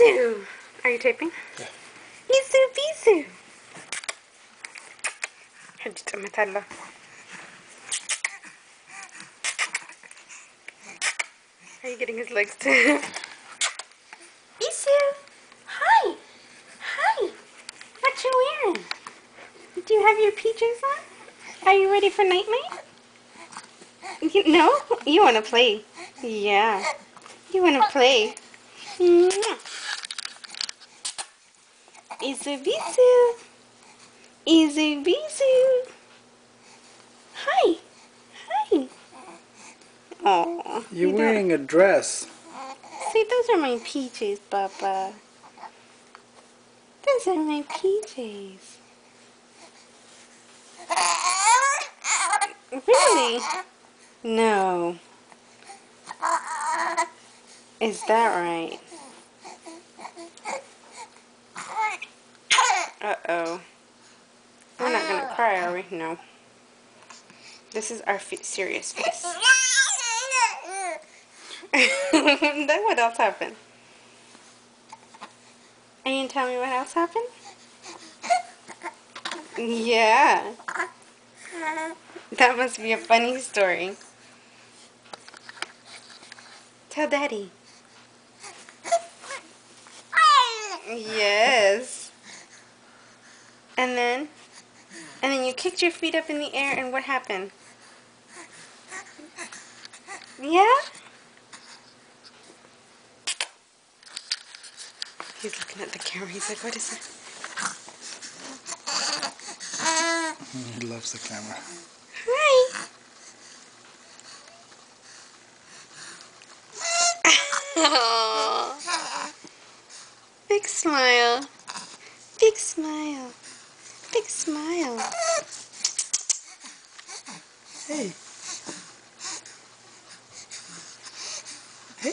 Isu! Are you taping? Yeah. Isu Bisu! حجة أمة الله. Are you getting his legs too? Isu! Hi! Hi! What you wearing? Do you have your PJs on? Are you ready for night night? No? You want to play. Yeah. You want to play. Isu Bisu! Isu Bisu! Hi! Hi! Oh, You're wearing a dress. See, those are my PJs, Papa. Those are my PJs. Really? No. Is that right? Uh-oh. We're not gonna cry, are we? No. This is our serious face. Then what else happened? Are you gonna tell me what else happened? Yeah. That must be a funny story. Tell Daddy. Yes. And then you kicked your feet up in the air, and what happened? Yeah? He's looking at the camera. He's like, what is that? He loves the camera. Hi. Aww. Big smile. Big smile. Big smile. Hey. Hey.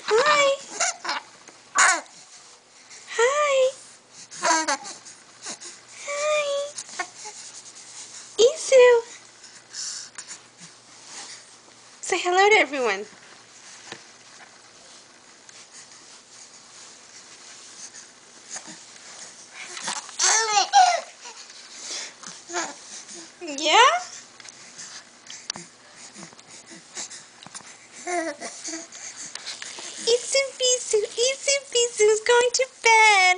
Hi. Hi. Hi. Isu. Say hello to everyone. Yeah? Isu Bisu's going to bed.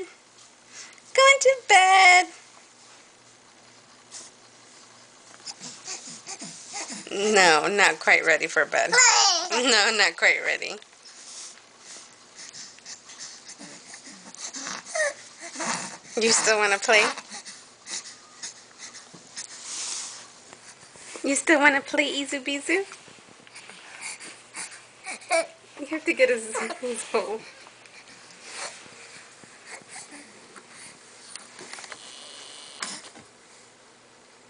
Going to bed. No, not quite ready for bed. No, not quite ready. You still want to play? You still want to play Isu Bisu? You have to get his bowl.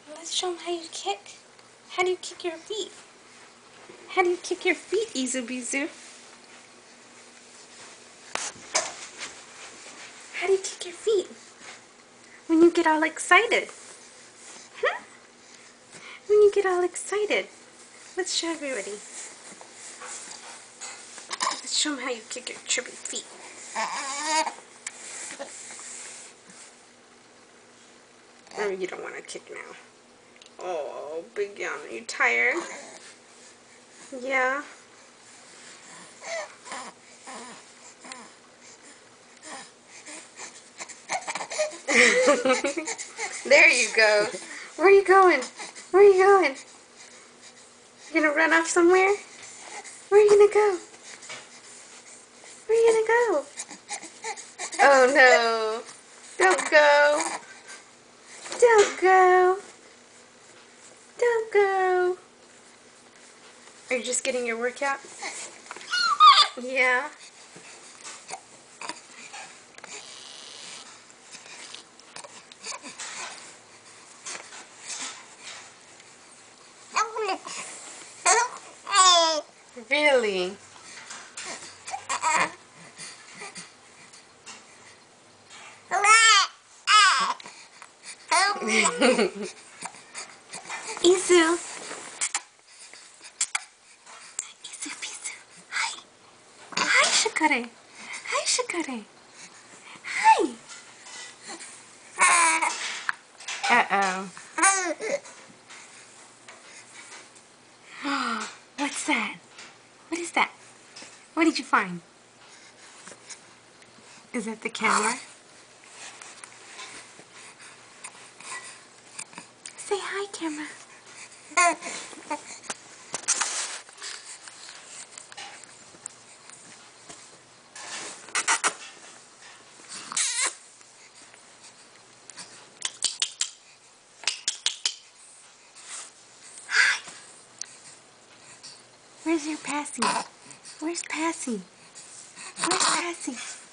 Let's show him how you kick. How do you kick your feet? How do you kick your feet, Isu Bisu? How do you kick your feet? When you get all excited. Huh? When you get all excited. Let's show everybody. Let's show them how you kick your chubby feet. Or you don't want to kick now. Oh, Big Yawn, are you tired? Yeah. There you go. Where are you going? Where are you going? You gonna run off somewhere? Where are you gonna go? Where are you gonna go? Oh no. Don't go. Don't go. Don't go. Are you just getting your workout? Yeah. Really? Isu. Isu, Isu. Hi. Hi, Shikare. Hi, Shikare. Hi. Uh-oh. What's that? What is that? What did you find? Is that the camera? Say hi, camera. Hi. Where's your Passy? Where's Passy? Where's Passy?